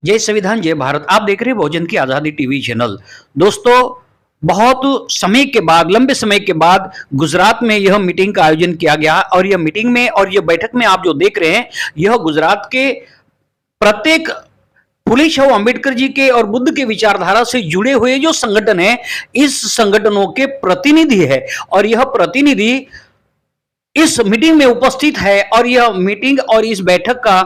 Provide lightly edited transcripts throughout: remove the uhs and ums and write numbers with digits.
जय संविधान जय भारत। आप देख रहे हैं बहुजन की आजादी टीवी चैनल। दोस्तों, बहुत समय के बाद, लंबे समय के बाद गुजरात में यह मीटिंग का आयोजन किया गया और यह मीटिंग में और यह बैठक में आप जो देख रहे हैं, यह गुजरात के प्रत्येक फुले शाहू अंबेडकर जी के और बुद्ध के विचारधारा से जुड़े हुए जो संगठन है, इस संगठनों के प्रतिनिधि है और यह प्रतिनिधि इस मीटिंग में उपस्थित है। और यह मीटिंग और इस बैठक का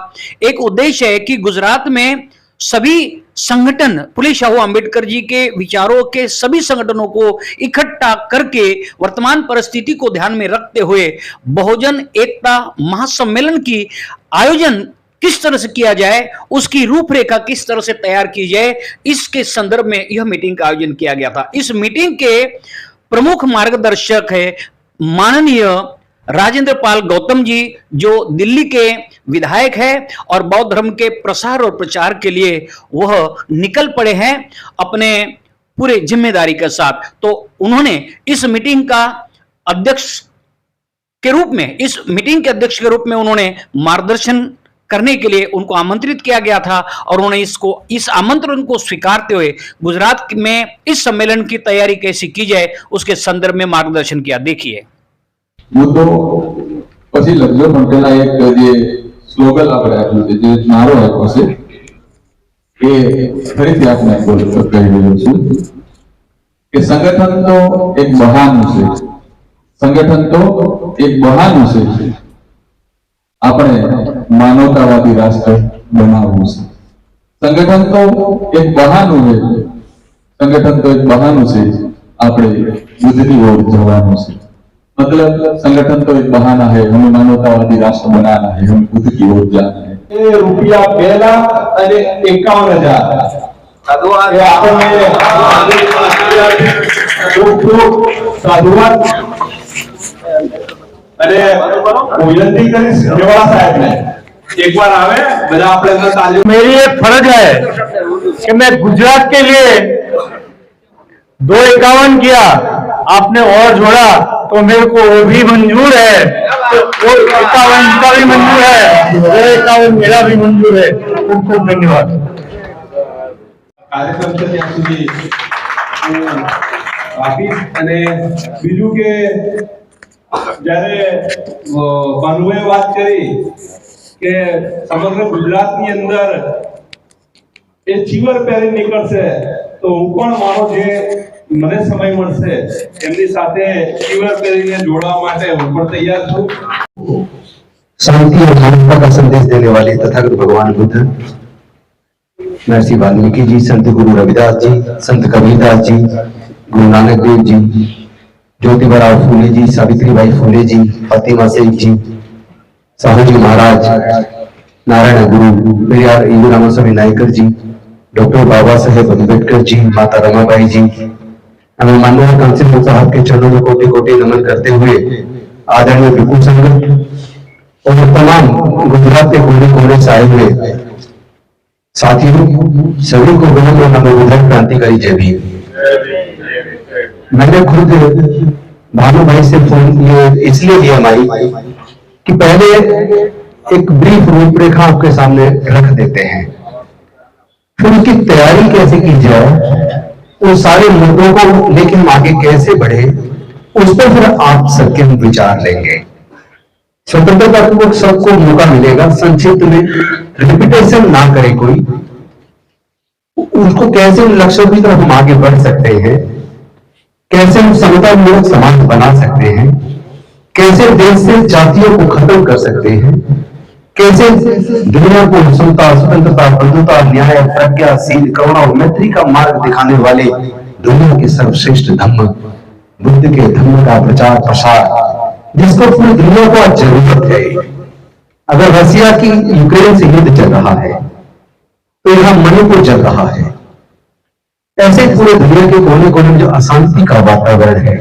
एक उद्देश्य है कि गुजरात में सभी संगठन, फुले शाहू अंबेडकर जी के विचारों के सभी संगठनों को इकट्ठा करके वर्तमान परिस्थिति को ध्यान में रखते हुए बहुजन एकता महासम्मेलन की आयोजन किस तरह से किया जाए, उसकी रूपरेखा किस तरह से तैयार की जाए, इसके संदर्भ में यह मीटिंग का आयोजन किया गया था। इस मीटिंग के प्रमुख मार्गदर्शक है माननीय राजेंद्र पाल गौतम जी, जो दिल्ली के विधायक है और बौद्ध धर्म के प्रसार और प्रचार के लिए वह निकल पड़े हैं अपने पूरे जिम्मेदारी के साथ। तो उन्होंने इस मीटिंग का अध्यक्ष के रूप में, इस मीटिंग के अध्यक्ष के रूप में उन्होंने मार्गदर्शन करने के लिए उनको आमंत्रित किया गया था और उन्होंने इस आमंत्रण को स्वीकारते हुए गुजरात में इस सम्मेलन की तैयारी कैसे की जाए उसके संदर्भ में मार्गदर्शन किया। देखिए, मुद्दो પછી લખજો પણ પહેલા એક જે સ્લોગન આપણે આપ્યું છે, જે નારો આપ્યો છે એ ફરીથી આપણે કહી રહ્યો છું કે સંગઠન તો એક બહાનું છે, સંગઠન તો એક બહાનું છે આપણે માનવતાવાદી રાષ્ટ્ર બનાવવું છે। સંગઠન તો એક બહાનું છે, સંગઠન તો એક બહાનું છે આપણે બુદ્ધની ઓર જવાનું છે। मतलब संगठन तो एक बहाना है, हमें मानवतावादी राष्ट्र बनाना है, हमें बुद्ध की ओर जाना है। ये रुपया 2,51,000 एक बार आवे बजा अपने। मेरी एक फर्ज है कि मैं गुजरात के लिए 2,51 किया, आपने और जोड़ा तो मेरे को वो भी मंजूर है, तो 51 का भी मंजूर है, 51 मेरा भी मंजूर है। खूब खूब धन्यवाद। कार्यक्रम से ત્યાં સુધી આપીશ અને બીજું કે જ્યારે બાનુએ વાત કરી કે સમગ્ર ગુજરાતની અંદર એ ચીવર પહેરી નીકળશે, તો હું પણ મારો જે મને સમય મળશે એમની સાથે ચીવર પહેરીને જોડવા માટે હું પણ તૈયાર છું। शांति और मानवता का संदेश देने वाले तथागत भगवान बुद्ध, महर्षि वाल्मीकि जी, संत गुरु रविदास जी, संत कबीरदास जी, गुरु नानक देव जी, ज्योतिबा फूले जी, सावित्रीबाई फूले जी, फातिमा शेख जी, साहू जी महाराज, नारायण गुरु, पेरियार इंदु रामास्वामी नायकर जी, डॉक्टर बाबा साहेब अम्बेडकर जी, माता रमाबाई जी, हमें माननीय कांसी साहब के चरणों में कोटि कोटि नमन करते हुए आदरणीय भिक्षु संघ और तमाम गुजरात के कोने कोने से आए हुए साथियों, सभी को विनम्र नमोबुद्धाय क्रांतिकारी जय भीम। मैंने खुद भानु भाई से फोन इसलिए लिया माई कि पहले एक ब्रीफ रूपरेखा आपके सामने रख देते हैं, फिर उसकी तैयारी कैसे की जाए, उन सारे मुद्दों को लेकर हम आगे कैसे बढ़े, उस पर फिर आप सबके हम विचार लेंगे। स्वतंत्रता पूर्वक सबको मौका मिलेगा, संक्षिप्त में रिपीटेशन ना करे कोई, उसको कैसे उन लक्ष्यों की तरफ हम आगे बढ़ सकते हैं, कैसे हम समतामूलक समाज बना सकते हैं, कैसे देश से जातियों को खत्म कर सकते हैं, कैसे दुनिया को समता, स्वतंत्रता, बंधुता, न्याय, प्रज्ञा, शील, करुणा और मैत्री का मार्ग दिखाने वाले दुनिया के सर्वश्रेष्ठ धम्म बुद्ध के धम्म का प्रचार प्रसार, जिसको पूरी दुनिया को आज जरूरत है। अगर रसिया की यूक्रेन से युद्ध चल रहा है तो यहां मणिपुर चल रहा है, ऐसे पूरे दुनिया के कोने कोने में जो अशांति का वातावरण है,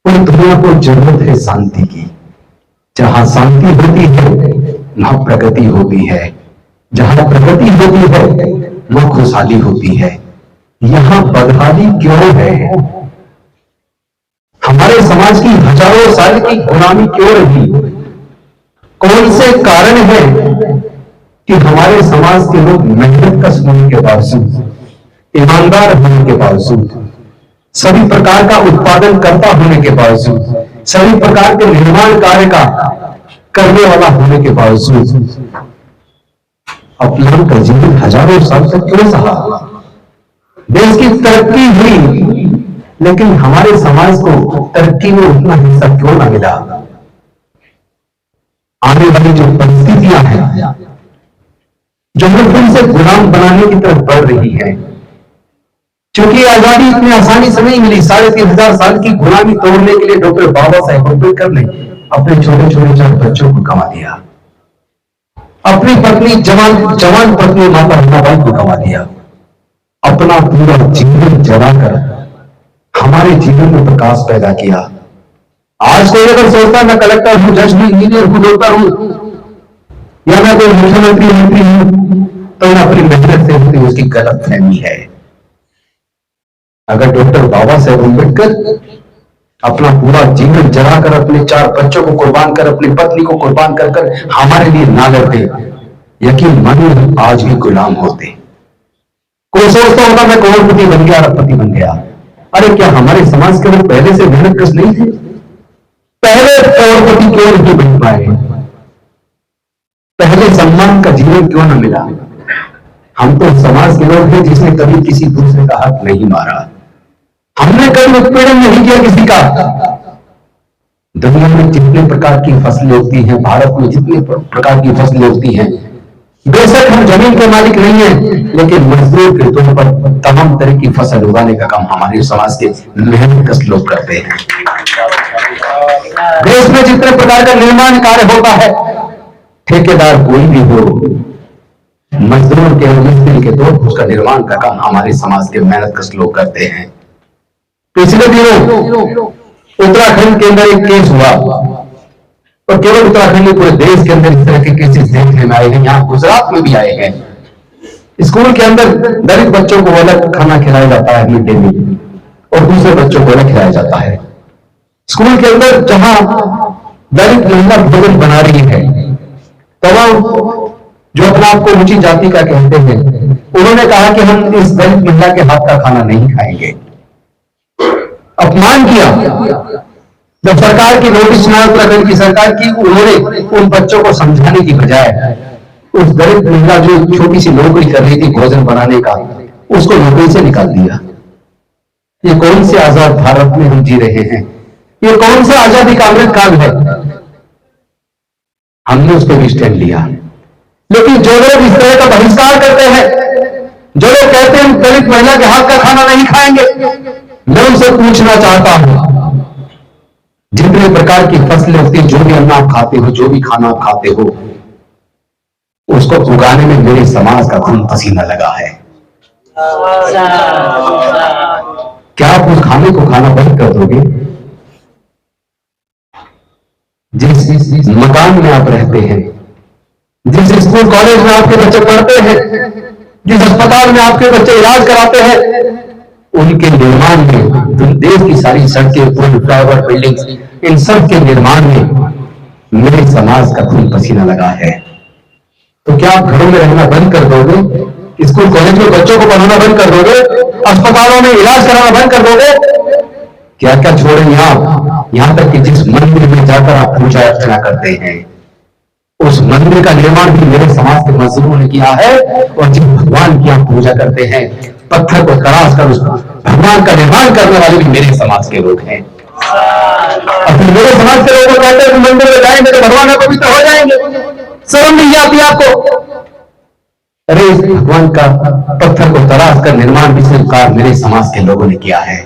पूरी दुनिया को जरूरत है शांति की। जहां शांति होती है वहां प्रगति होती है, जहां प्रगति होती है वहां खुशहाली होती है। यहां बदहाली क्यों है? हमारे समाज की हजारों साल की गुलामी क्यों रही? कौन से कारण है कि हमारे समाज के लोग मेहनत कश होने के बावजूद, ईमानदार होने के बावजूद, सभी प्रकार का उत्पादन करता होने के बावजूद, सभी प्रकार के निर्माण कार्य का करने वाला होने के बावजूद अपना का जीवन हजारों साल तक क्यों सहा? देश की तरक्की हुई, लेकिन हमारे समाज को तरक्की में उतना हिस्सा क्यों ना मिला? आने वाली जो परिस्थितियां हैं, जो हमें फिर से गुलाम बनाने की तरफ बढ़ रही है, क्योंकि आजादी इतनी आसानी से नहीं मिली। 3500 साल की गुलामी तोड़ने के लिए डॉक्टर बाबा साहेब अम्बेडकर ने अपने छोटे छोटे 4 बच्चों को गंवा दिया, अपनी पत्नी जवान पत्नी माता रमाबाई को गंवा दिया, अपना पूरा जीवन जलाकर हमारे जीवन में प्रकाश पैदा किया। आज कोई अगर सोचता मैं कलेक्टर हूं, जज हूं, इंजीनियर हूं, डॉक्टर हूं, या मैं कोई मुख्यमंत्री मंत्री हूं, तो मैं अपनी मेहनत से होती उसकी गलत फहमी है। अगर डॉक्टर बाबा साहेब अम्बेडकर अपना पूरा जीवन जलाकर, अपने 4 बच्चों को कुर्बान कर, अपनी पत्नी को कुर्बान कर हमारे लिए ना लड़ते, यकीन मानिए आज भी गुलाम होते। कोई सोचता होता मैं करोड़पति बन गया, अरबपति बन गया। अरे क्या हमारे समाज के लोग पहले से मेहनत कश नहीं थे? पहले करोड़पति क्यों नहीं बन पाए? पहले सम्मान का जीवन क्यों न मिला? हम तो समाज के लोग हैं जिसने कभी किसी दूसरे का हक नहीं मारा, हमने कभी उत्पीड़न नहीं किया किसी का। दुनिया में जितने प्रकार की फसलें उगती हैं, भारत में जितने प्रकार की फसलें उगती हैं, बेशक हम जमीन के मालिक नहीं हैं, लेकिन मजदूर के तौर पर तमाम तरह की फसल उगाने का काम हमारे समाज के मेहनतकश लोग करते हैं। देश में जितने प्रकार का निर्माण कार्य होता है, ठेकेदार कोई भी हो, मजदूर के मिस्त्री के तौर पर उसका निर्माण का काम हमारे समाज के मेहनतकश लोग करते हैं। पिछले दिनों उत्तराखंड के अंदर एक केस हुआ, और केवल उत्तराखंड में पूरे देश के अंदर इस तरह के केसेस देखने में आए हैं। यहाँ गुजरात में भी आए हैं। स्कूल के अंदर दलित बच्चों को अलग खाना खिलाया जाता है मिड डे मील, और दूसरे बच्चों को अलग खिलाया जाता है। स्कूल के अंदर जहां दलित महिला भोजन बना रही है, तमाम जो अपने आप को ऊंची जाति का कहते हैं, उन्होंने कहा कि हम इस दलित महिला के हाथ का खाना नहीं खाएंगे। अपमान किया। जब सरकार की नोटिस सुना, उत्तराखंड की सरकार की, उन्होंने उन बच्चों को समझाने की बजाय उस दलित महिला जो छोटी सी नौकरी कर रही थी भोजन बनाने का, उसको नौकरी से निकाल दिया। ये कौन से आजाद भारत में हम जी रहे हैं? ये कौन सा आजादी का अमृत काल है? हमने उस पर भी स्टैंड लिया। लेकिन जो लोग इस तरह का बहिष्कार करते हैं, जो लोग कहते हैं दलित महिला के हाथ का खाना नहीं खाएंगे, मैं उनसे पूछना चाहता हूं, जितने प्रकार की फसलें होती हैं, जो भी अन्न आप खाते हो, जो भी खाना आप खाते हो, उसको उगाने में मेरे समाज का खून पसीना लगा है। क्या आप उस खाने को खाना बंद कर दोगे? जिस मकान में आप रहते हैं, जिस स्कूल कॉलेज में आपके बच्चे पढ़ते हैं, जिस अस्पताल में आपके बच्चे इलाज कराते हैं, उनके निर्माण में, देश की सारी सड़कें, पुल, फ्लाईओवर, बिल्डिंग्स, इन सब के निर्माण में मेरे समाज का खून पसीना लगा है। तो क्या आप घरों में रहना बंद कर दोगे? स्कूल कॉलेज में बच्चों को पढ़ाना बंद कर दोगे? अस्पतालों में इलाज कराना बंद कर दोगे? क्या क्या छोड़ेंगे आप? यहां तक कि जिस मंदिर में जाकर आप पूजा अर्चना करते हैं, उस मंदिर का निर्माण भी मेरे समाज के मजदूरों ने किया है। और जिस भगवान की आप पूजा करते हैं, पत्थर को तराश कर उस भगवान का निर्माण करने वाले भी मेरे समाज के लोग हैं। और फिर मेरे समाज के लोग कहते हैं मंदिर में जाएंगे तो भगवान पवित्र हो जाएंगे, शर्म नहीं आती आपको? अरे इस भगवान का पत्थर को तराश कर निर्माण भी स्वीकार मेरे समाज के लोगों ने किया है।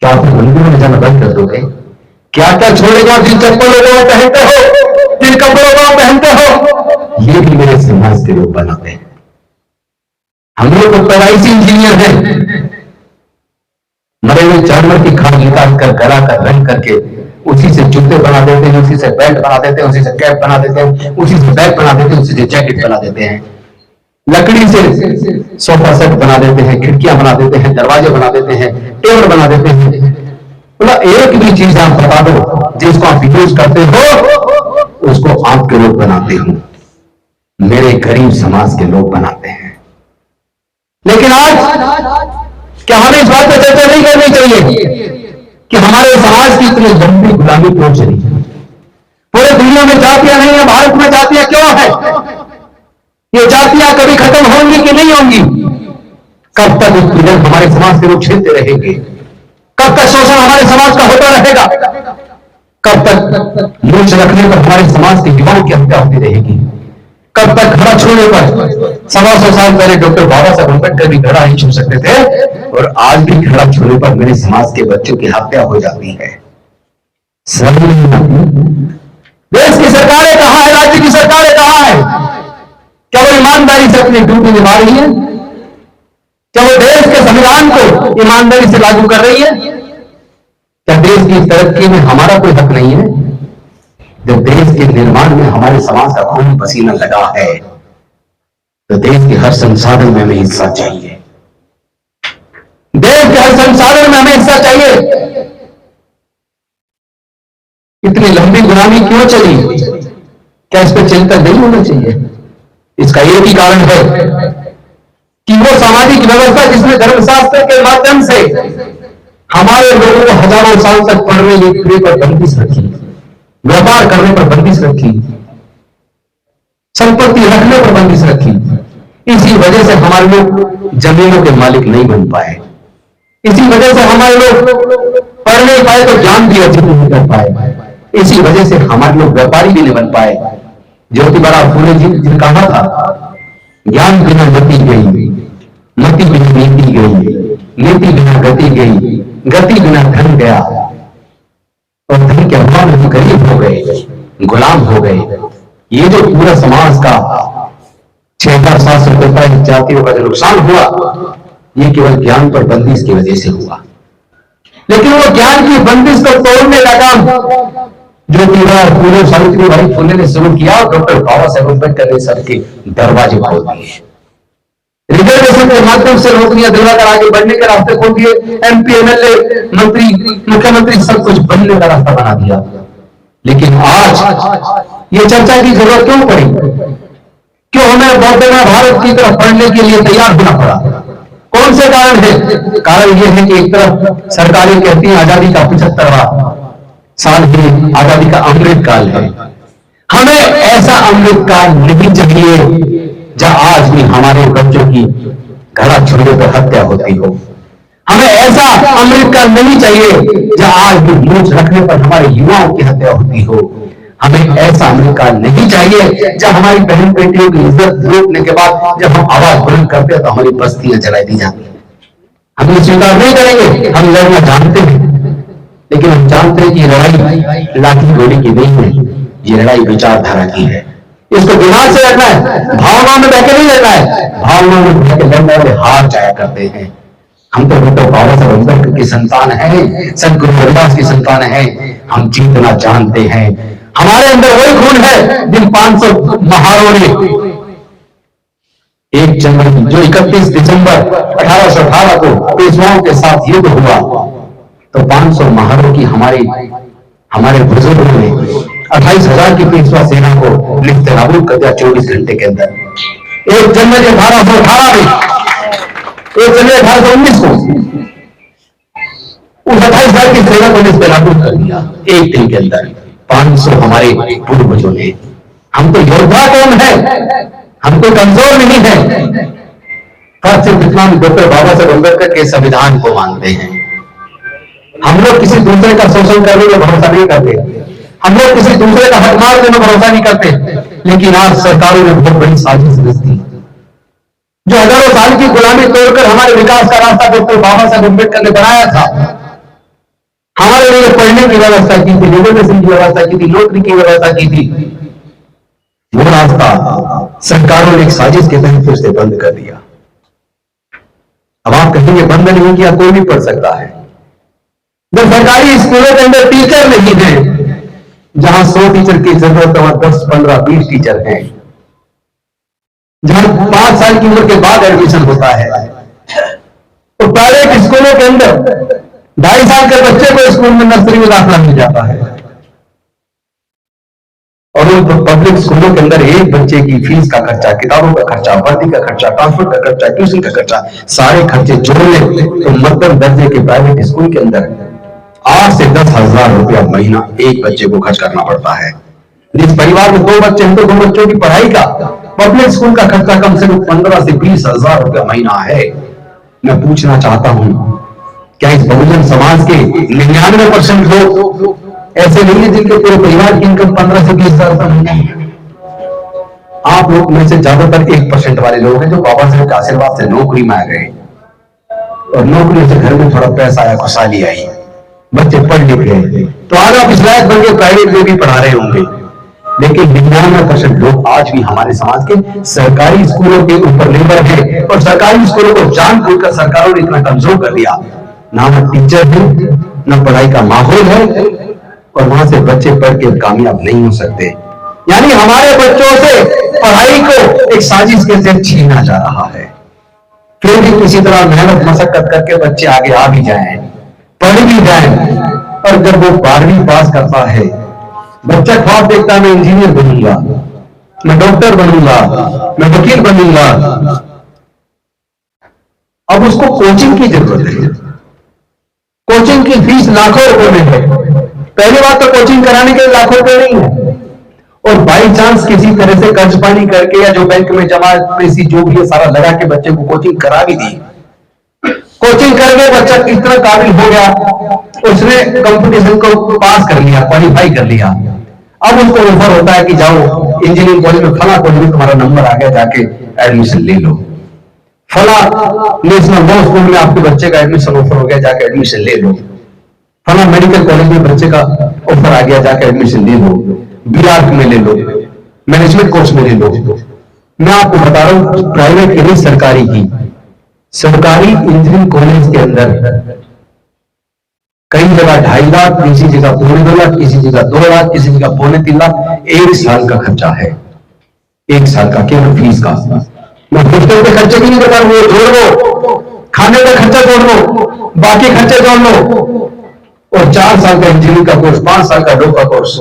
क्या आप मंदिरों में जाना बंद कर दोगे? क्या क्या छोड़ेगा? जिन चप्पलों को पहनते हो, जिन कपड़ों को पहनते हो, ये भी मेरे समाज के लोग बनाते हैं। हम लोग तो पैदाइशी इंजीनियर हैं। मरे हुए जानवर की खाल निकाल कर, गला कर, रंग करके उसी से जूते बना देते हैं, उसी से बेल्ट बना देते हैं, उसी से कैप बना देते हैं, उसी से बैग बना देते हैं, उसी से जैकेट बना देते हैं। लकड़ी से सोफा सेट बना देते हैं, खिड़कियां बना देते हैं, दरवाजे बना देते हैं, टेबल बना देते हैं। मतलब एक भी चीज आप बता दो जिसको आप यूज करते हो, उसको आपके लोग बनाते हो। मेरे गरीब समाज के लोग बनाते हैं। लेकिन आज क्या हमें इस बात पर चर्चा नहीं करनी चाहिए कि हमारे समाज की इतनी लंबी गुलामी क्यों चली? पूरे दुनिया में जातियां नहीं है, भारत में जातियां क्यों है? ये जातियां कभी खत्म होंगी कि नहीं होंगी? कब तक इस पीड़न हमारे समाज के लोग झेलते रहेंगे? कब तक शोषण हमारे समाज का होता रहेगा? कब तक मूछ रखने पर हमारे समाज के युवाओं की हत्या होती रहेगी? कब तक घड़ा छोड़ने पर 125 साल पहले डॉक्टर बाबा साहब अम्बेडकर भी घड़ा नहीं छू सकते थे, और आज भी घड़ा छोड़ने पर मेरे समाज के बच्चों की हत्या हो जाती है। देश की सरकारें कहां है? राज्य की सरकारें कहां है? क्या वो ईमानदारी से अपनी ड्यूटी निभा रही है? क्या वो देश के संविधान को ईमानदारी से लागू कर रही है? क्या देश की तरक्की में हमारा कोई हक नहीं है? जब देश के निर्माण में हमारे समाज का खून पसीना लगा है, तो देश के हर संसाधन में हमें हिस्सा चाहिए। देश के हर संसाधन में हमें हिस्सा चाहिए। इतनी लंबी गुलामी क्यों चली? क्या इस पर चिंता नहीं होना चाहिए? इसका एक ही कारण है कि वो सामाजिक व्यवस्था जिसमें धर्मशास्त्र के माध्यम से हमारे लोगों को हजारों साल तक पढ़ने लिखने पर बंदिश रखी, व्यापार करने पर बंदिश रखी, संपत्ति रखने पर बंदिश रखी। इसी वजह से हमारे लोग जमीनों के मालिक नहीं बन पाए। इसी वजह से हमारे लोग पढ़ नहीं पाए तो ज्ञान भी अर्जित नहीं कर पाए। इसी वजह से हमारे लोग व्यापारी भी नहीं बन पाए। ज्योतिबा फुले जी ने कहा था, ज्ञान बिना गति गई, मति बिना नीति गई, नीति बिना गति गई, गति बिना धन गया, और धन के अभाव में गरीब हो गए, गुलाम हो गए। ये जो पूरा समाज का 6,700 रुपए जातियों का जो नुकसान हुआ, ये केवल ज्ञान पर बंदिश की वजह से हुआ। लेकिन वो ज्ञान की बंदिश को तोड़ने का काम ज्योतिबा फुले, सावित्रीबाई फुले ने शुरू किया, और डॉक्टर बाबा साहेब अम्बेडकर ने सबके दरवाजे खोल दिए। रिजर्वेशन के माध्यम से नौकरियां दिलवाकर आगे बढ़ने के रास्ते खोल दिए। MP, MLA, मंत्री, मुख्यमंत्री सब कुछ बनने का रास्ता बना दिया। लेकिन आज ये चर्चा की जरूरत क्यों पड़ी? क्यों हमें बौद्ध भारत की तरफ बढ़ने के लिए तैयार होना पड़ा? कौन से कारण है? कारण यह है कि एक तरफ सरकारें कहती हैं आजादी का 75वां साल है, आजादी का अमृत काल है। हमें ऐसा अमृत काल नहीं चाहिए जहां आज भी हमारे बच्चों की घड़ा छोड़ने पर हत्या होती हो। हमें ऐसा अमृत काल नहीं चाहिए जहां आज भी मूछ रखने पर हमारे युवाओं की हत्या होती हो। हमें ऐसा अमृत काल नहीं चाहिए जब हमारी बहन बेटियों की इज्जत लूटने के बाद जब हम आवाज बुलंद करते हैं तो हमारी बस्तियां जलाई दी जाती हैं। हम ये स्वीकार नहीं करेंगे। हम लड़ना जानते हैं, लेकिन हम जानते हैं कि लड़ाई लाठी गोली की नहीं है, ये लड़ाई विचारधारा की है। इसको दिमाग से लड़ना है, भावनाओं में बहके नहीं लड़ना है। भावनाओं में बहके लड़ने वाले हार जाया करते हैं। हम तो डॉक्टर बाबा साहब अम्बेडकर की संतान हैं, संत गुरु रविदास की संतान हैं। हम जीतना जानते हैं। हमारे अंदर वही खून है जिन 500 महारों ने 1 जनवरी जो 31 दिसंबर 1818 को पेशवाओं के साथ युद्ध हुआ, तो 500 महारों की हमारे बुजुर्गों ने 28,000 की पेशवा सेना को लिखते नाबूद कर दिया 24 घंटे के अंदर। 1 जनवरी 1818 में, 1 जनवरी 1819 को उस 28,000 की सेना को लिखते नाबूद कर दिया एक दिन के अंदर 500 हमारे पूर्वजों ने। हम तो योद्धा कौन है? हम तो कमजोर नहीं है। सिर्फ इतना हम डॉक्टर बाबा साहब अम्बेडकर के संविधान को मानते हैं। हम लोग किसी दूसरे का शोषण करने में भरोसा नहीं करते। हम लोग किसी दूसरे का हक मारने में भरोसा नहीं करते। लेकिन आज सरकारों ने बहुत बड़ी साजिश रच दी, जो हजारों साल की गुलामी तोड़कर हमारे विकास का रास्ता डॉक्टर बाबा साहब अम्बेडकर ने बनाया था। हमारे लिए पढ़ने की व्यवस्था की थी, रिजर्वेशन की व्यवस्था की थी, नौकरी की व्यवस्था की थी। वो रास्ता सरकारों ने एक साजिश के तहत उसे बंद कर दिया। अब आप कहेंगे बंद नहीं किया, कोई भी पढ़ सकता है। जब सरकारी स्कूलों के अंदर टीचर नहीं है, जहां 100 टीचर की जरूरत है वहां 10, 15, 20 टीचर हैं। जहां 5 साल की उम्र के बाद एडमिशन होता है, तो प्राइवेट स्कूलों के अंदर 2.5 साल के बच्चे को स्कूल में नर्सरी में दाखिला मिल जाता है। और उन पब्लिक स्कूलों के अंदर एक बच्चे की फीस का खर्चा, किताबों का खर्चा, वर्दी का खर्चा, ट्रांसपोर्ट का खर्चा, ट्यूशन का खर्चा, सारे खर्चे जोड़ लें तो मध्यम दर्जे के प्राइवेट स्कूल के अंदर 8 से 10 हजार रुपया महीना एक बच्चे को खर्च करना पड़ता है। जिस परिवार में 2 बच्चे हैं तो 2 बच्चों की पढ़ाई का पब्लिक स्कूल का खर्चा कम से कम 15 से 20 हजार रुपया महीना है। मैं पूछना चाहता हूं, क्या इस बहुजन समाज के 99% लोग ऐसे नहीं है जिनके पूरे परिवार की इनकम 15 से 20 हजार रुपये महीना है? आप लोग में से ज्यादातर 1% वाले लोग हैं जो बाबा साहब के आशीर्वाद से नौकरी में आ गए और नौकरी से घर में थोड़ा पैसा आया, खुशहाली आई, बच्चे पढ़ लिख गए, तो आज आप इस लायक बन के प्राइवेट में भी पढ़ा रहे होंगे। लेकिन 99% लोग आज भी हमारे समाज के सरकारी स्कूलों के ऊपर निर्भर है और सरकारी स्कूलों को जानबूझकर सरकारों ने इतना कमजोर कर दिया, ना टीचर है, ना पढ़ाई का माहौल है और वहां से बच्चे पढ़ के कामयाब नहीं हो सकते। यानी हमारे बच्चों से पढ़ाई को एक साजिश के तहत छीना जा रहा है। फिर भी किसी तरह मेहनत मशक्कत करके बच्चे आगे आ भी जाएं, पढ़ भी जाएं, और जब वो 12वीं पास करता है, बच्चा ख्वाब देखता है मैं इंजीनियर बनूंगा, मैं डॉक्टर बनूंगा, मैं वकील बनूंगा। अब उसको कोचिंग की जरूरत है। कोचिंग की फीस लाखों रुपए में है। पहली बात तो कोचिंग कराने के लिए लाखों रुपए नहीं है, और बाई चांस किसी तरह से कर्ज पानी करके या जो बैंक में जमा पैसे जो भी है सारा लगा के बच्चे को कोचिंग करा भी दी। कोचिंग करके बच्चा इतना काबिल हो गया, उसने कंपटीशन को पास कर लिया, क्वालिफाई कर लिया। अब उसको ऑफर होता है कि जाओ इंजीनियरिंग कॉलेज में, फला कॉलेज में तुम्हारा नंबर आ गया, जाके एडमिशन ले लो। फला नेशनल लॉ स्कूल में आपके बच्चे का एडमिशन ऑफर हो गया, जाके एडमिशन ले लो। फला मेडिकल कॉलेज में बच्चे का ऑफर आ गया, जाके एडमिशन ले लो। बीआर्क में ले लो, मैनेजमेंट कोर्स में ले लो। मैं आपको बता रहा हूं प्राइवेट की नहीं, सरकारी की, सरकारी इंजीनियरिंग कॉलेज के अंदर कई जगह 2.5 लाख, किसी जगह 2.25 लाख, किसी जगह 2 लाख, किसी जगह 2.25 लाख 1 साल का खर्चा है। 1 साल का केवल फीस का। मैं हॉस्टल के खर्चे की नहीं बता रहा हूं, जोड़ लो, खाने का खर्चा जोड़ लो, बाकी खर्चे जोड़ लो, और 4 साल का इंजीनियरिंग का कोर्स, 5 साल का लॉ का कोर्स,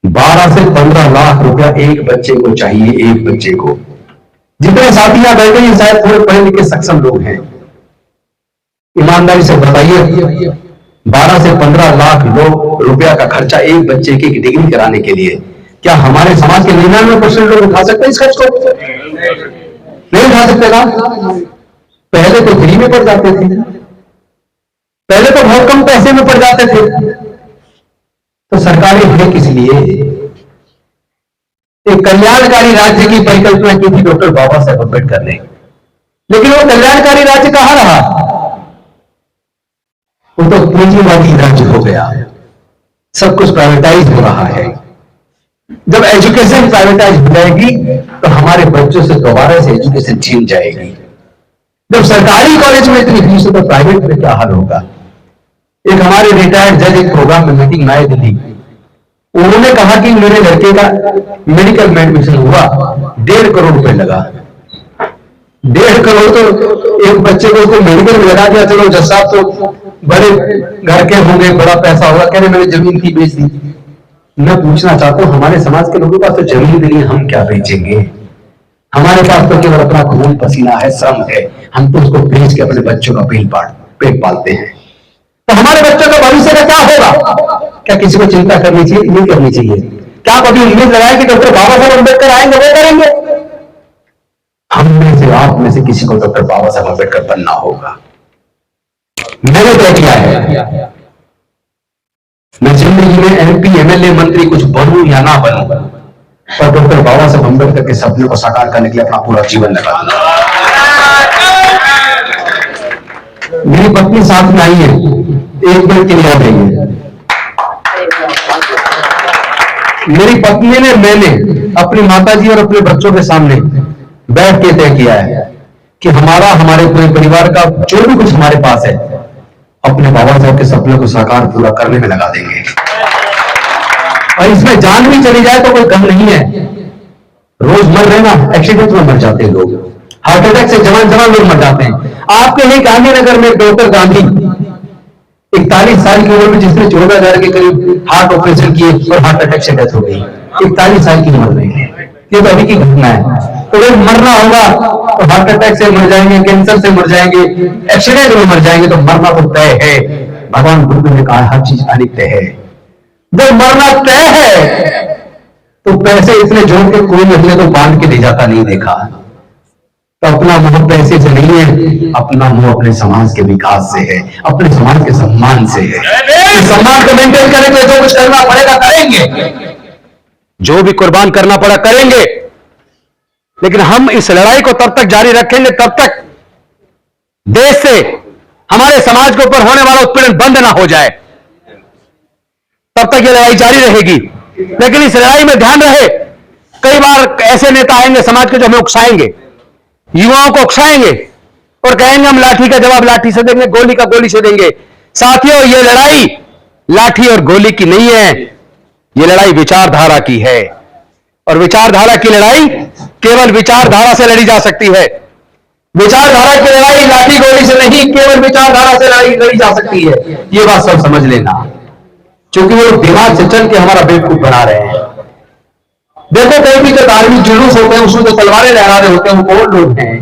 12 से 15 लाख रुपया एक बच्चे को चाहिए। एक बच्चे को, जितने साथियां बैठे हैं शायद थोड़े पढ़े लिखे सक्षम लोग हैं, ईमानदारी से बताइए 12 से 15 लाख रुपया का खर्चा एक बच्चे की डिग्री कराने के लिए, क्या हमारे समाज के 99% लोग उठा सकते हैं इस खर्च को? नहीं उठा सकते ना। पहले तो फ्री में पढ़ जाते थे, पहले तो बहुत कम पैसे में पढ़ जाते थे, तो सरकारें है किस लिए? एक कल्याणकारी राज्य की परिकल्पना की थी डॉक्टर बाबा साहेब अम्बेडकर ने, लेकिन वो कल्याणकारी राज्य कहां रहा? वो तो पूंजीवादी राज्य हो गया। सब कुछ प्राइवेटाइज हो रहा है। जब एजुकेशन प्राइवेटाइज हो जाएगी तो हमारे बच्चों से दोबारा से एजुकेशन छीन जाएगी। जब सरकारी कॉलेज में इतनी फीस हो तो प्राइवेट में क्या हाल होगा? एक हमारे रिटायर्ड जज एक प्रोग्राम में मीटिंग में आए दिल्ली, उन्होंने कहा कि मेरे लड़के का मेडिकल में एडमिशन हुआ, 1.5 करोड़ रुपए लगा। 1.5 करोड़ तो एक बच्चे को मेडिकल में लगा दिया। चलो जज साहब तो बड़े घर के होंगे, बड़ा पैसा होगा, कहने मैंने जमीन की बेच दी। मैं पूछना चाहता हूं हमारे समाज के लोगों के पास तो जमीन नहीं है, हम क्या बेचेंगे? हमारे पास तो केवल अपना खून पसीना है, श्रम है, हम तो उसको बेच के अपने बच्चों का पेट पालते हैं। तो हमारे बच्चों का भविष्य का क्या होगा? क्या किसी को चिंता करनी चाहिए? नहीं करनी चाहिए। क्या आप अभी उम्मीद लगाए कि डॉक्टर बाबा साहब अम्बेडकर आएंगे वो करेंगे? हम में से, आप में से किसी को डॉक्टर बाबा साहब अम्बेडकर बनना होगा। मैंने तय किया है मैं जिंदगी में MP, MLA, मंत्री कुछ बनूं या ना बनूं, पर डॉक्टर बाबा साहब अम्बेडकर के सपने को साकार करने के लिए अपना पूरा जीवन लगा दूंगा। मेरी पत्नी साथ में आई है, एक मिनट के लिए आ गई है। मेरी पत्नी ने, मैंने अपनी माताजी और अपने बच्चों के सामने बैठ के तय किया है कि हमारे पूरे परिवार का जो भी कुछ हमारे पास है अपने बाबा साहब के सपने को साकार पूरा करने में लगा देंगे। और इसमें जान भी चली जाए तो कोई कम नहीं है। रोज मर रहे ना, एक्सीडेंट में मर जाते हैं लोग, हार्ट अटैक से जवान लोग मर जाते हैं। आपके ही गांधीनगर में डॉक्टर गांधी 41 साल की उम्र में जिसने 14,000 के करीब हार्ट ऑपरेशन किए और हार्ट अटैक से डेथ हो गई। 41 साल की उम्र में। ये तो अभी की घटना है। तो जब मरना होगा तो हार्ट अटैक से मर जाएंगे, कैंसर से मर जाएंगे, एक्सीडेंट में मर जाएंगे, तो मरना तो तय है। भगवान बुद्ध ने कहा हर चीज अनित्य है। जब मरना तय है तो पैसे इतने जोड़ के कोई अपने को बांध के ले जाता नहीं देखा। तो अपना मोह पैसे से नहीं है, अपना मोह अपने समाज के विकास से है, अपने समाज के सम्मान से है। सम्मान को मेंटेन करने के लिए जो कुछ करना पड़ेगा करेंगे, जो भी कुर्बान करना पड़ा करेंगे, लेकिन हम इस लड़ाई को तब तक जारी रखेंगे तब तक देश से, हमारे समाज के ऊपर होने वाला उत्पीड़न बंद ना हो जाए, तब तक ये लड़ाई जारी रहेगी। लेकिन इस लड़ाई में ध्यान रहे, कई बार ऐसे नेता आएंगे समाज के जो हमें उकसाएंगे, युवाओं को उकसाएंगे और कहेंगे हम लाठी का जवाब लाठी से देंगे, गोली का गोली से देंगे। साथियों, ये लड़ाई लाठी और गोली की नहीं है, ये लड़ाई विचारधारा की है। और विचारधारा की लड़ाई केवल विचारधारा से लड़ी जा सकती है। विचारधारा की लड़ाई लाठी गोली से नहीं, केवल विचारधारा से लड़ी जा सकती है। ये बात सब समझ लेना, क्योंकि वो दिमाग से चल के हमारा बेवकूफ बना रहे हैं। देखो कहीं भी जो धार्मिक जुलूस होते हैं उसमें जो तलवारें लहरा रहे होते हैं वो कौन लोग हैं?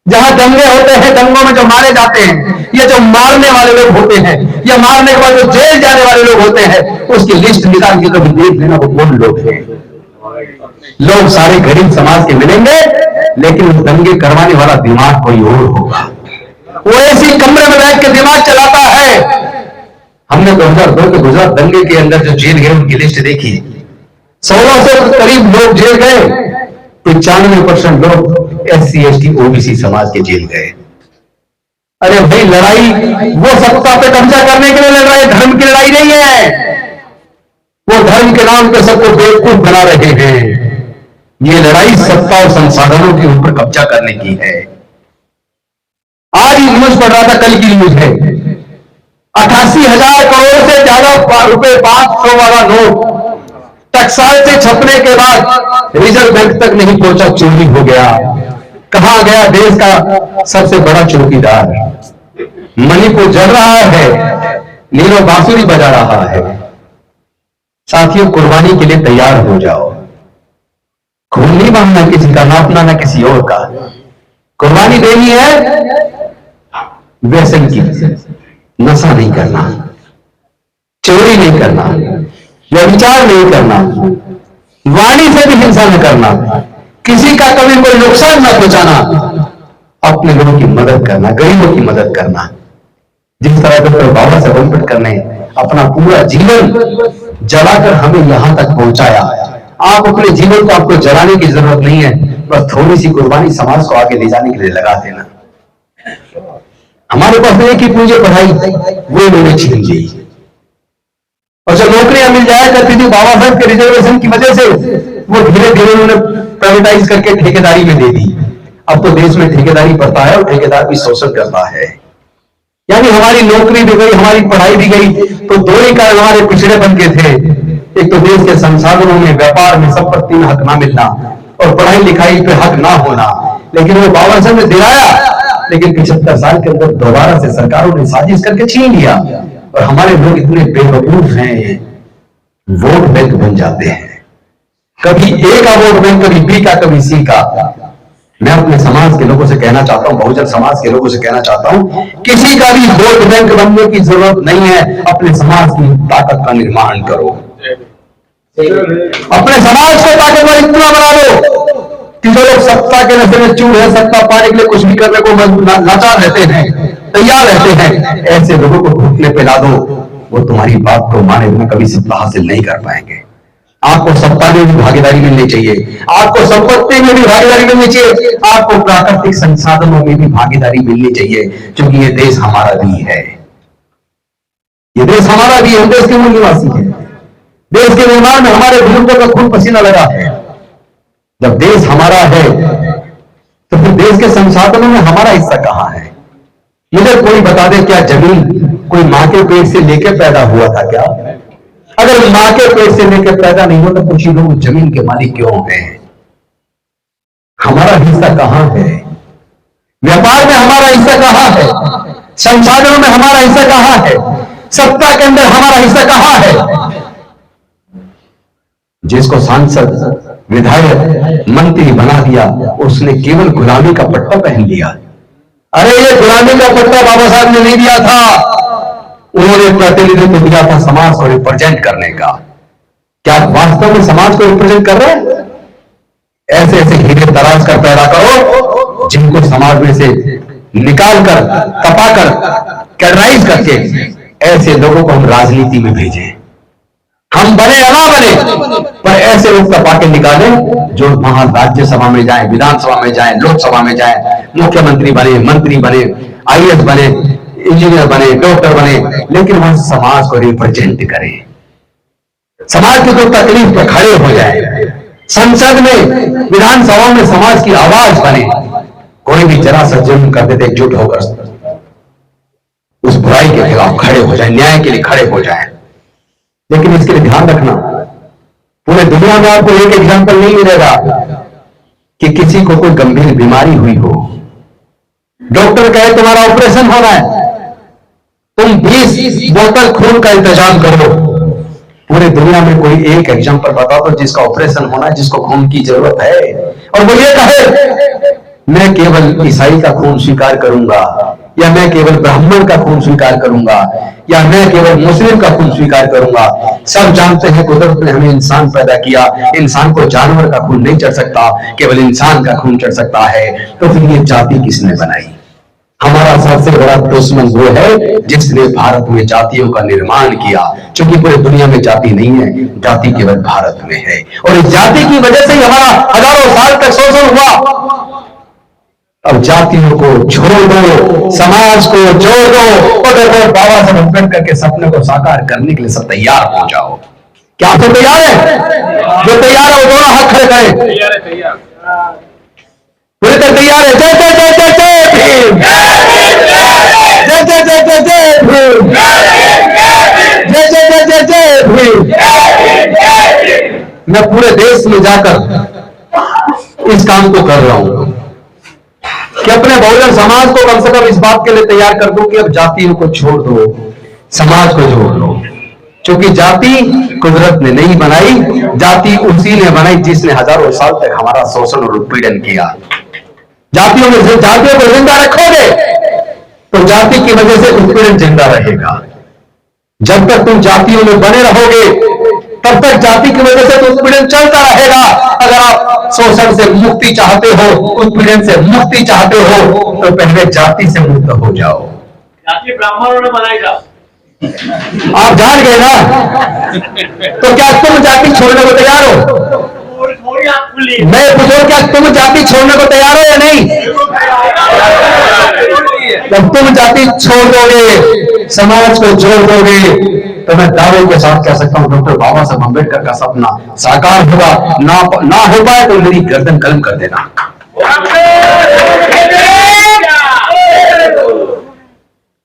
जहां दंगे होते हैं, दंगों में जो मारे जाते हैं, ये जो मारने वाले लोग होते हैं, या मारने के बाद जो जेल जाने वाले लोग होते हैं, उसकी लिस्ट निकाल के कभी देख लेना वो कौन लोग हैं। लोग सारे गरीब समाज के मिलेंगे, लेकिन वो दंगे करवाने वाला दिमाग कोई और होगा। वो ऐसी कमरे में बैठ के दिमाग चलाता है। हमने 2002 के गुजरात दंगे के अंदर जो जेल गए उनकी लिस्ट देखी, 1600 के करीब लोग जेल गए, 95% लोग SC ST OBC समाज के जेल गए। अरे भाई, लड़ाई वो सत्ता पे कब्जा करने के लिए लड़ रहा है, धर्म की लड़ाई नहीं है। वो धर्म के नाम पे सबको बेवकूफ बना रहे हैं। ये लड़ाई सत्ता और संसाधनों के ऊपर कब्जा करने की है। आज ही न्यूज पढ़ रहा था, कल की न्यूज है, 88,000 करोड़ से ज्यादा रुपए 500 वाला नोट टकसाल से छपने के बाद रिजर्व बैंक तक नहीं पहुंचा, चोरी हो गया। कहां गया देश का सबसे बड़ा चौकीदार? मणिपुर जल रहा है, नीरव बांसुरी बजा रहा है। साथियों, कुर्बानी के लिए तैयार हो जाओ। खून नहीं मांगना किसी का, ना अपना ना किसी और का। कुर्बानी देनी है व्यसन की, नशा नहीं करना, चोरी नहीं करना, व्यभिचार नहीं करना, वाणी से भी हिंसा न करना, किसी का कभी कोई नुकसान न पहुंचाना, अपने लोगों की मदद करना, गरीबों की मदद करना। जिस तरह डॉक्टर बाबा साहेब अम्बेडकर ने अपना पूरा जीवन जलाकर हमें यहां तक पहुंचाया, आप अपने जीवन को आपको जलाने की जरूरत नहीं है, बस थोड़ी सी कुर्बानी समाज को आगे ले जाने के लिए लगा देना। हमारे पास एक ही पूंजी पढ़ाई, वो मैंने छीन ली। और जो नौकरियां मिल जाया करती थी बाबा साहब के रिजर्वेशन की वजह से, वो धीरे धीरे उन्होंने प्राइवेटाइज करके ठेकेदारी में दे दी। अब तो देश में ठेकेदारी पड़ता है और ठेकेदार भी शोषण करता है। यानी हमारी नौकरी भी गई, हमारी पढ़ाई भी गई। तो दो ही कारण हमारे पिछड़ेपन के थे, एक तो देश के संसाधनों में, व्यापार में, संपत्ति में हक ना मिलना, और पढ़ाई लिखाई पे हक ना होना। लेकिन वो बाबा साहब ने दिलाया, लेकिन 75 साल के अंदर दोबारा से सरकारों ने साजिश करके छीन लिया। और हमारे लोग इतने बेवकूफ हैं, वोट बैंक बन जाते हैं। कभी ए का वोट बैंक, कभी बी का, कभी सी का। मैं अपने समाज के लोगों से कहना चाहता हूं, बहुजन समाज के लोगों से कहना चाहता हूं, किसी का भी वोट बैंक बनने की जरूरत नहीं है। अपने समाज की ताकत का निर्माण करो, अपने समाज को ताकतवर इतना बना लो कि जो लोग सत्ता के नशे में चूर है, सत्ता पाने के लिए कुछ भी करने को लाचार रहते हैं, तैयार रहते हैं, ऐसे लोगों को घुटने पे ला दो। वो तुम्हारी बात को माने बिना कभी सत्ता हासिल नहीं कर पाएंगे। आपको सत्ता में भी भागीदारी मिलनी चाहिए, आपको संपत्ति में भी भागीदारी मिलनी चाहिए, आपको प्राकृतिक संसाधनों में भी भागीदारी मिलनी चाहिए, क्योंकि ये देश हमारा भी है। ये देश हमारा भी है, हम देश के मूल निवासी हैं। देश के निर्माण में हमारे बुजुर्गों का खून पसीना लगा है। जब देश हमारा है तो फिर देश के संसाधनों में हमारा हिस्सा कहां है? मुझे कोई बता दे, क्या जमीन कोई मां के पेट से लेकर पैदा हुआ था क्या? अगर मां के पेट से लेकर पैदा नहीं हुआ तो कुछ ही लोग जमीन के मालिक क्यों हैं? हमारा हिस्सा कहां है? व्यापार में हमारा हिस्सा कहां है? संसाधनों में हमारा हिस्सा कहां है? सत्ता के अंदर हमारा हिस्सा कहां है? जिसको सांसद, विधायक, मंत्री बना दिया, उसने केवल गुलामी का पट्टा पहन लिया। अरे ये गुलामी का पट्टा बाबा साहब ने नहीं दिया था, उन्होंने प्रतिनिधित्व दिया था समाज को रिप्रेजेंट करने का। क्या आप वास्तव में समाज को रिप्रेजेंट कर रहे हैं? ऐसे ऐसे हीरे तलाश कर पैदा करो जिनको समाज में से निकाल कर, तपा कर, कैडराइज करके ऐसे लोगों को हम राजनीति में भेजें। हम बने या ना बने, पर ऐसे लोग तपा के निकालें जो वहां राज्यसभा में जाए, विधानसभा में जाए, लोकसभा में जाए, मुख्यमंत्री बने, मंत्री बने, आईएएस बने, इंजीनियर बने, डॉक्टर बने, लेकिन वह समाज को रिप्रेजेंट करें, समाज की कोई तकलीफ पर खड़े हो जाए, संसद में, विधानसभा में समाज की आवाज बने। कोई भी जरा सा जुर्म कर देते एकजुट होकर उस बुराई के खिलाफ खड़े हो जाए, न्याय के लिए खड़े हो जाए। लेकिन इसके लिए ध्यान रखना, पूरे दुनिया में आपको एक एग्जाम्पल नहीं मिलेगा कि किसी को कोई गंभीर बीमारी हुई हो, डॉक्टर कहे तुम्हारा ऑपरेशन होना है, तुम 20 बोतल खून का इंतजाम करो। पूरे दुनिया में कोई एक एग्जाम्पल बता दो जिसका ऑपरेशन होना है, जिसको खून की जरूरत है, और वो ये कहे मैं केवल ईसाई का खून स्वीकार करूंगा, या मैं केवल ब्राह्मण का खून स्वीकार करूंगा, या मैं केवल मुस्लिम का खून स्वीकार करूंगा। सब जानते हैं कुदरत ने हमें इंसान पैदा किया, इंसान को जानवर का खून नहीं चढ़ सकता, केवल इंसान का खून चढ़ सकता है। तो फिर ये जाति किसने बनाई? हमारा सबसे बड़ा दुश्मन वो है जिसने भारत में जातियों का निर्माण किया। क्योंकि पूरे दुनिया में जाति नहीं है, जाति केवल भारत में है, और इस जाति की वजह से ही हमारा हजारों साल तक शोषण हुआ। अब जातियों को छोड़ दो, समाज को जोड़ दो, अगर वो बाबा साहब अम्बेडकर के सपने को साकार करने के लिए सब तैयार हो जाओ। क्या आप सब तैयार है? जो तैयार है वो दोनों हाथ खड़े करें। पूरी तरह तैयार है? जय जय जय जय जय भीम, जय जय जय जय जय भीम, जय जय जय जय जय भीम। मैं पूरे देश में जाकर इस काम को कर रहा हूं कि अपने बहुजन समाज को कम से कम इस बात के लिए तैयार कर दूं कि अब जातियों को छोड़ दो, समाज को जोड़ लो। क्योंकि जाति कुदरत ने नहीं बनाई, जाति उसी ने बनाई जिसने हजारों साल तक हमारा शोषण और उत्पीड़न किया। जातियों को जिंदा रखोगे तो जाति की वजह से उत्पीड़न जिंदा रहेगा। जब तक तुम जातियों में बने रहोगे तब तक जाति की वजह से उत्पीड़न चलता रहेगा। अगर आप शोषण से मुक्ति चाहते हो, उत्पीड़न से मुक्ति चाहते हो, तो पहले जाति से मुक्त हो जाओ। जाति ब्राह्मणों ने बनाई जा, आप जान गए ना? तो क्या तुम जाति छोड़ने को तैयार हो? थोड़ी आंख खुली। मैं पूछो, क्या तुम जाति छोड़ने को तैयार हो या नहीं? जब तुम जाति छोड़ दोगे, समाज को जोड़ दोगे, तो मैं दावे के साथ कह सकता हूं डॉक्टर बाबा साहब अम्बेडकर का सपना साकार होगा। ना हो पाए तो मेरी गर्दन कलम कर देना।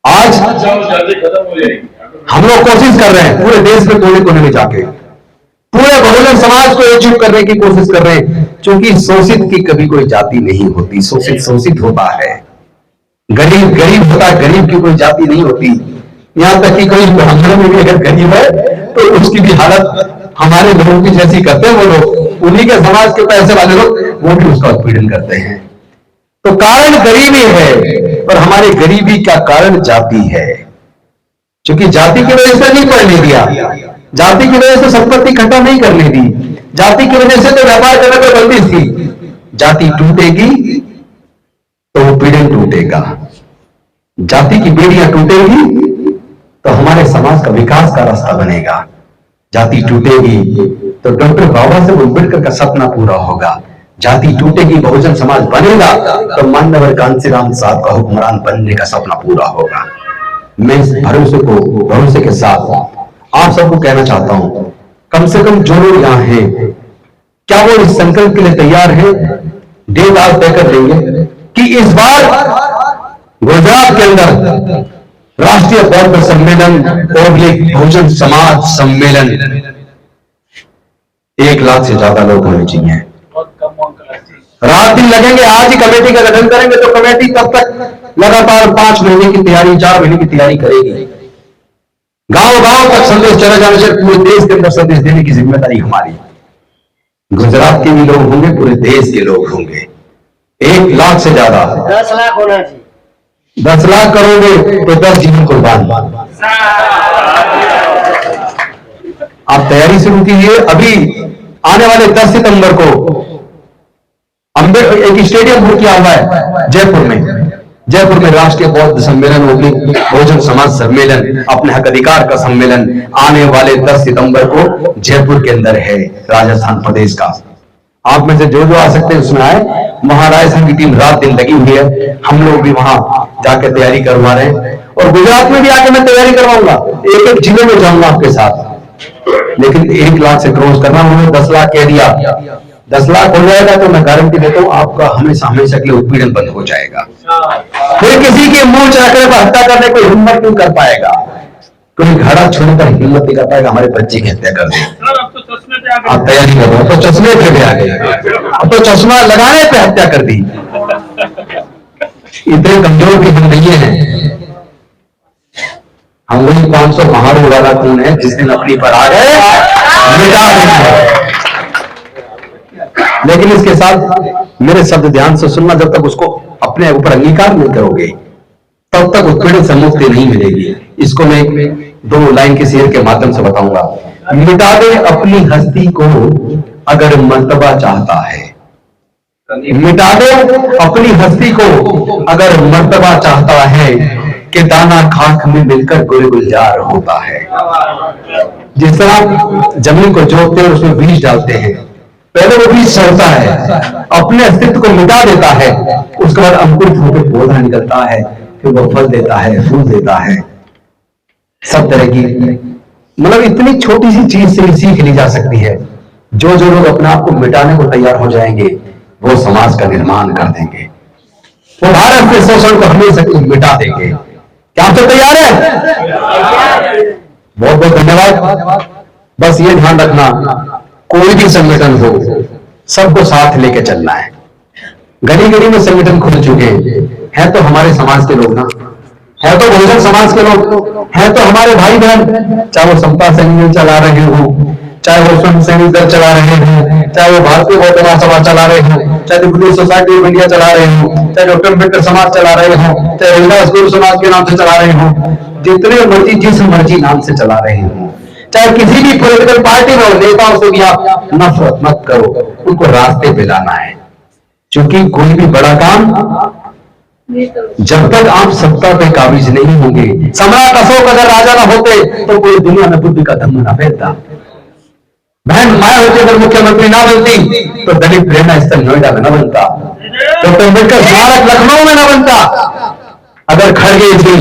आज हम लोग कोशिश कर रहे हैं पूरे देश में कोने कोने में जाके पूरे बहुजन समाज को एकजुट करने की कोशिश कर रहे हैं। क्योंकि शोषित की कभी कोई जाति नहीं होती, शोषित शोषित होता है, गरीब गरीब होता है, गरीब की कोई जाति नहीं होती। यहां तक कि कोई ब्राह्मण में भी अगर गरीब है तो उसकी भी हालत हमारे लोगों की जैसी करते हैं वो लोग, उन्हीं के समाज के पैसे वाले लोग, वो भी उसका उत्पीड़न करते हैं। तो कारण गरीबी है, और हमारी गरीबी का कारण जाति है। क्योंकि जाति की वजह से नहीं पढ़ने दिया, जाति की वजह से संपत्ति इकट्ठा नहीं करने दी, जाति की वजह से तो व्यापार करने पर बंदिश थी। जाति टूटेगी तो वो पीड़न टूटेगा, जाति की बेड़ियां टूटेगी तो हमारे समाज का विकास का रास्ता बनेगा। जाति टूटेगी तो डॉक्टर बाबा साहब अम्बेडकर का सपना पूरा होगा। जाति टूटेगी, बहुजन समाज बनेगा तो मान्यवर कांशीराम साहब का हुक्मरान बनने का सपना पूरा होगा। मैं इस भरोसे के साथ आप सबको कहना चाहता हूं, कम से कम जो लोग यहां हैं, क्या वो इस संकल्प के लिए तैयार है? डेट आज तय कर देंगे कि इस बार गुजरात के अंदर राष्ट्रीय बौद्ध सम्मेलन बहुजन समाज सम्मेलन 1 लाख से ज्यादा लोग होने चाहिए। रात दिन लगेंगे, आज ही कमेटी का गठन करेंगे तो कमेटी तब तक लगातार 5 महीने की तैयारी, 4 महीने की तैयारी करेगी। गांव गांव तक संदेश चला जाने से पूरे देश के अंदर संदेश देने की जिम्मेदारी हमारी। गुजरात के भी लोग होंगे, पूरे देश के लोग होंगे। 1 लाख से ज्यादा, 10 लाख होना चाहिए। 10 लाख करोगे तो 10 जीवन कुर्बान। आप तैयारी शुरू कीजिए। अभी आने वाले 10 सितंबर को एक स्टेडियम बुक किया हुआ है जयपुर में राष्ट्रीय बौद्ध सम्मेलन, बहुजन समाज सम्मेलन, अपने हक अधिकार का सम्मेलन आने वाले 10 सितंबर को जयपुर के अंदर है, राजस्थान प्रदेश का। आप में से जो आ सकते हैं उसमें आए। वहां राजस्थान की टीम रात दिन लगी हुई है, हम लोग भी वहां जाकर तैयारी करवा रहे हैं, और गुजरात में भी आके मैं तैयारी करवाऊंगा। एक जिले में जाऊंगा आपके साथ, लेकिन 1 लाख से क्रॉस करना। उन्होंने 10 लाख कह दिया, 10 लाख हो जाएगा तो मैं गारंटी देता हूं आपका हमेशा के लिए उत्पीड़न बंद हो जाएगा। फिर किसी के मुंह चाकरे पर हत्या करने को हिम्मत नहीं कर पाएगा, कोई घड़ा छोड़ने पर हिम्मत नहीं कर पाएगा हमारे बच्चे की हत्या कर दे। आप तैयारी कर रहे हो तो चश्मे पे भी आ गए, अब तो चश्मा लगाने पे हत्या कर दी। इतने कमजोर भी हम नहीं है। हम वही 500 पहाड़ों वाला खून है, जिस दिन अपनी पर आ गए मिटा देंगे। लेकिन इसके साथ मेरे शब्द ध्यान से सुनना, जब तक उसको अपने ऊपर अंगीकार नहीं करोगे तब तक उत्पीड़न से मुक्ति नहीं मिलेगी। इसको मैं 2 लाइन के शेर के माध्यम से बताऊंगा। मिटा दे अपनी हस्ती को अगर मर्तबा चाहता है, मिटा दे अपनी हस्ती को अगर मर्तबा चाहता है, कि दाना खाक में मिलकर गुल गुलजार होता है। जिस तरह जमीन को जोतते हैं उसमें बीज डालते हैं, पहले वो बीज सड़ता है, अपने अस्तित्व को मिटा देता है, उसके बाद अंकुरित होकर पौधा निकलता है, फिर वो फल देता है, फूल देता है, सब तरह की। मतलब इतनी छोटी सी चीज से सीख ली जा सकती है। जो लोग अपने आप को मिटाने को तैयार हो जाएंगे वो समाज का निर्माण कर देंगे, वो भारत के शोषण को हमेशा मिटा देंगे। क्या आप तो तैयार है? बहुत बहुत धन्यवाद। बस ये ध्यान रखना, कोई भी संगठन हो सबको साथ लेके चलना है। गली गली में संगठन खुल चुके हैं तो हमारे समाज के लोग ना, है तो बहुजन समाज के लोग, है तो हमारे भाई बहन, चाहे वो समता सैनिक चला रहे हो, चाहे वो स्वयं सैनिक दल चला रहे हो, चाहे वो भारतीय बौद्ध महासभा चला रहे हो, चाहे बुद्धिस्ट सोसाइटी ऑफ इंडिया चला रहे हो, चाहे डॉक्टर अम्बेडकर समाज चला रहे हो, चाहे रविदास गुरु समाज के नाम से चला रहे हो, जितने मर्जी जिस मर्जी नाम से चला रहे हो, चाहे किसी भी पॉलिटिकल पार्टी में हो, नेताओं से भी आप नफरत मत करो, उनको रास्ते पे लाना है। क्योंकि कोई भी बड़ा काम जब तक आप सत्ता पे काबिज नहीं होंगे, सम्राट अशोक अगर राजा ना होते तो पूरी दुनिया में बुद्धि का धम्म ना फैलता, बहन माया होती अगर मुख्यमंत्री ना बनती तो दलित प्रेरणा स्थल नोएडा में न बनता, डॉक्टर अम्बेडकर स्मारक लखनऊ में न बनता, अगर खड़गे जी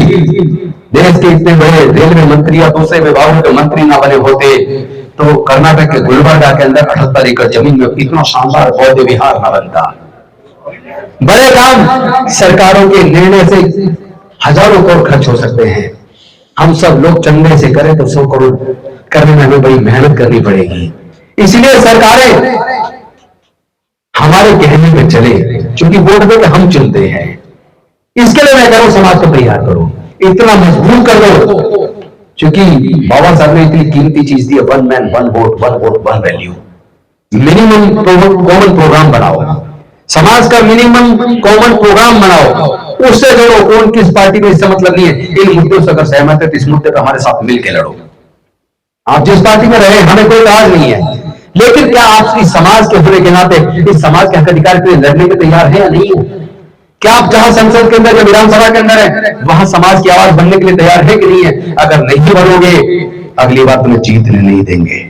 देश के इतने बड़े रेलवे मंत्री या दूसरे विभागों के मंत्री ना बने होते तो कर्नाटक के गुलबर्गा के अंदर 78 एकड़ जमीन में इतना शानदार बौद्ध विहार न बनता। बड़े काम सरकारों के निर्णय से हजारों करोड़ खर्च हो सकते हैं, हम सब लोग चंदे से करें तो 100 करोड़ करने में हमें बड़ी मेहनत करनी पड़ेगी। इसलिए सरकारें हमारे कहने पे चले, क्योंकि वोट देके हम चुनते हैं। इसके लिए मैं कह रहा हूं समाज को तैयार करो, इतना मजबूत कर दो, क्योंकि बाबा साहब ने इतनी कीमती चीज दी है, 1 man 1 vote 1 vote 1 value. Minimum common programme बनाओ, समाज का मिनिमम कॉमन प्रोग्राम बनाओ, उससे जोड़ो। कौन किस पार्टी में इससे मतलब नहीं है, इन मुद्दों से अगर सहमत है तो इस मुद्दे पर हमारे साथ मिलकर लड़ो। आप जिस पार्टी में रहे हमें कोई राज नहीं है, लेकिन क्या आप इस समाज के होने के नाते इस समाज के हक अधिकार के लिए लड़ने के तैयार हैं या नहीं है? क्या आप जहां संसद के अंदर या विधानसभा के अंदर है वहां समाज की आवाज बनने के लिए तैयार है कि नहीं है? अगर नहीं बनोगे अगली बार तुम्हें जीतने नहीं देंगे।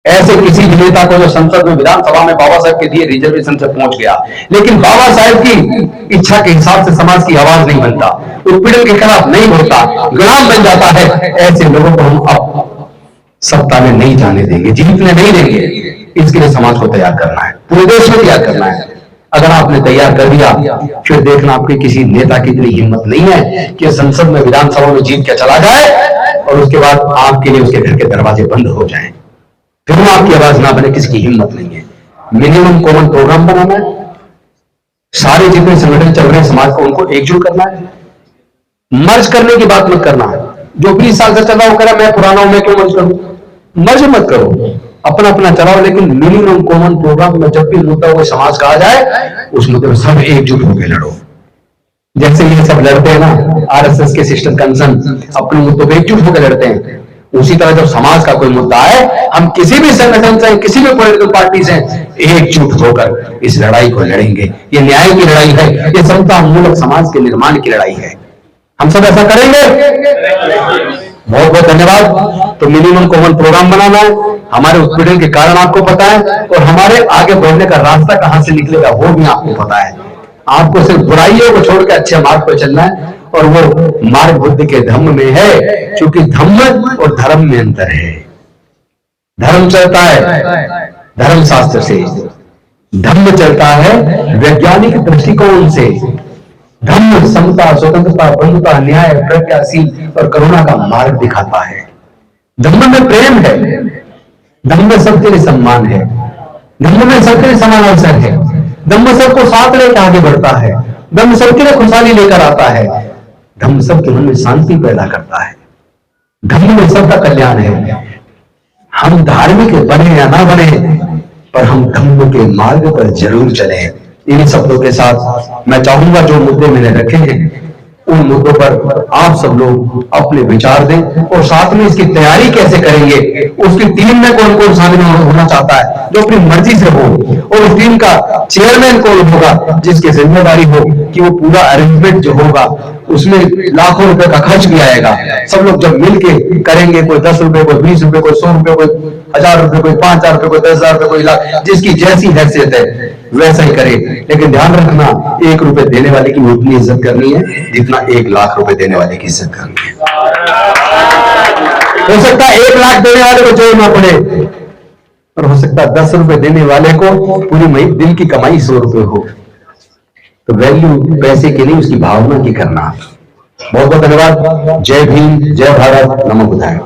ऐसे किसी भी नेता को जो संसद में विधानसभा में बाबा साहब के दिए रिजर्वेशन से पहुंच गया, लेकिन बाबा साहब की इच्छा के हिसाब से समाज की आवाज नहीं बनता, उत्पीड़न के खिलाफ नहीं बोलता, गुलाम बन जाता है, ऐसे लोगों को हम अब सत्ता में नहीं जाने देंगे, जीतने नहीं देंगे। इसके लिए समाज को तैयार करना है, पूरे देश में तैयार करना है। अगर आपने तैयार कर दिया फिर देखना आपके किसी नेता की इतनी हिम्मत नहीं है कि संसद में विधानसभा में जीत के चला जाए और उसके बाद आपके लिए उसके घर के दरवाजे बंद हो जाएं, फिर वो आपकी आवाज ना बने, किसकी हिम्मत नहीं है। मिनिमम कॉमन प्रोग्राम बनाना है, सारे जितने संगठन चल रहे हैं समाज को उनको एकजुट करना है, मर्ज करने की बात मत करना है। जो 20 साल से चल रहा वो कह रहा मैं पुराना हूं मैं क्यों मर्ज करूं, मर्ज मत करो, अपना अपना चलाओ, लेकिन मिनिमम कॉमन प्रोग्राम में जब भी मुद्दा कोई समाज कहा जाए, उस मुद्दे में सब एकजुट होकर लड़ो। जैसे ये सब लड़ते हैं ना, आरएसएस के सिस्टर कंसर्न अपने मुद्दों पर एकजुट होकर लड़ते हैं, उसी तरह जब समाज का कोई मुद्दा है, हम किसी भी संगठन से, किसी भी पॉलिटिकल पार्टी से एकजुट होकर इस लड़ाई को लड़ेंगे। ये न्याय की लड़ाई है, ये समता मूलक समाज के निर्माण की लड़ाई है। हम सब ऐसा करेंगे। बहुत बहुत धन्यवाद। तो मिनिमम कॉमन प्रोग्राम बनाना है, हमारे उत्पीड़न के कारण आपको पता है, और हमारे आगे बढ़ने का रास्ता कहां से निकलेगा वो भी आपको पता है। आपको सिर्फ बुराइयों को छोड़ के अच्छे मार्ग पर चलना है, और वो मार्ग बुद्धि के धम्म में है, क्योंकि धम्म और धर्म में अंतर है। धर्म चलता है धर्म शास्त्र से, धम्म चलता है वैज्ञानिक दृष्टिकोण से। धम्म समता, स्वतंत्रता, बंधुता, न्याय, प्रज्ञाशील और करुणा का मार्ग दिखाता है। धम्म में प्रेम है, धम्म में सबके लिए सम्मान है, धम्म में सबके लिए समान अवसर है, धम्म सबको साथ लेकर आगे बढ़ता है, धम्म सबके लिए खुशहाली लेकर आता है, धम्म सबके मन में शांति पैदा करता है, धम्म में सबका कल्याण है। हम धार्मिक बने या ना बने, पर हम धम्म के मार्ग पर जरूर चले। इन शब्दों के साथ मैं चाहूंगा जो मुद्दे मैंने रखे हैं, उन मुद्दों पर आप सब लोग अपने विचार दें, और साथ में इसकी तैयारी कैसे करेंगे, उसकी टीम में कौन कौन शामिल होना चाहता है जो अपनी मर्जी से हो, और उस टीम का चेयरमैन कौन होगा जिसकी जिम्मेदारी हो कि वो पूरा अरेंजमेंट जो होगा उसमें लाखों रुपए का खर्च भी आएगा। सब लोग जब मिलके करेंगे, कोई 10 रुपए, कोई 20 रुपए, कोई 100 रुपए, कोई 1000 रुपए, कोई 5000 रुपए, कोई 10,000 रुपए, कोई लाख, जिसकी जैसी हैसियत है वैसा ही करे। लेकिन ध्यान रखना, 1 रुपए देने वाले की उतनी इज्जत करनी है जितना 1 लाख रुपए देने वाले की इज्जत करनी है। हो सकता है 1 लाख देने वाले को जेल ना पड़े, और हो सकता है 10 रुपए देने वाले को पूरी दिन की कमाई 100 रुपए हो। तो वैल्यू पैसे की नहीं, उसकी भावना की करना। बहुत बहुत धन्यवाद। जय भीम, जय भारत, नमो बुद्धाय।